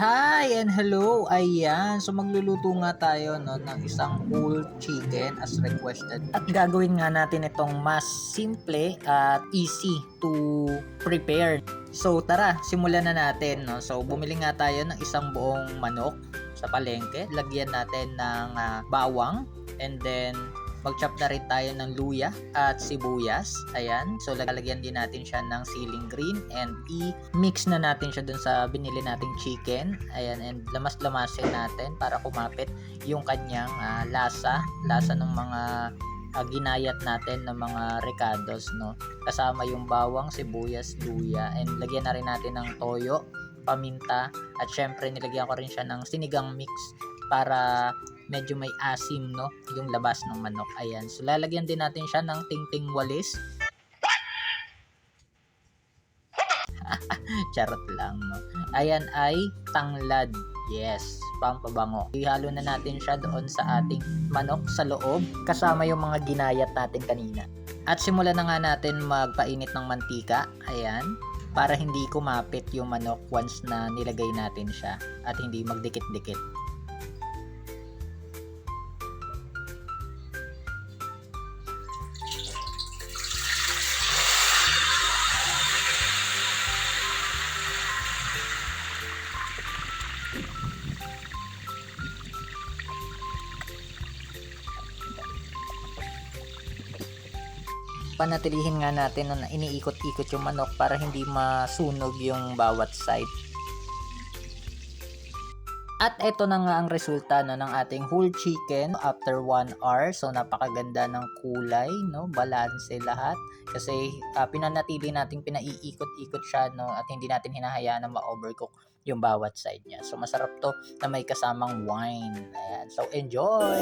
Hi and hello! Ayan, so magluluto nga tayo no, ng isang whole chicken as requested. At gagawin nga natin itong mas simple at easy to prepare. So tara, simulan na natin. No? So bumili nga tayo ng isang buong manok sa palengke. Lagyan natin ng bawang and then mag-chop na rin tayo ng luya at sibuyas. Ayan. So, lalagyan din natin siya ng siling green and i-mix na natin siya dun sa binili nating chicken. Ayan. And lamas-lamasin natin para kumapit yung kanyang lasa. Lasa ng mga ginayat natin ng mga recados, no? Kasama yung bawang, sibuyas, luya. And lagyan na rin natin ng toyo, paminta. At syempre, nilagyan ko rin siya ng sinigang mix para medyo may asim, no, yung labas ng manok. Ayan. So lalagyan din natin siya ng tingting walis. Charot lang, no. Ayan ay tanglad. Yes, pampabango. Ihalo na natin siya doon sa ating manok sa loob kasama yung mga ginayat natin kanina. At simulan na nga natin magpainit ng mantika. Ayan. Para hindi kumapit yung manok once na nilagay natin siya at hindi magdikit-dikit. Panatilihin nga natin na iniikot-ikot yung manok para hindi masunog yung bawat side. At ito na nga ang resulta no, ng ating whole chicken after 1 hour. So napakaganda ng kulay, no, balanse lahat. Kasi pinanatili natin, pinaiikot-ikot siya, no, at hindi natin hinahayaan na ma-overcook yung bawat side niya. So masarap to na may kasamang wine. Ayan. So enjoy!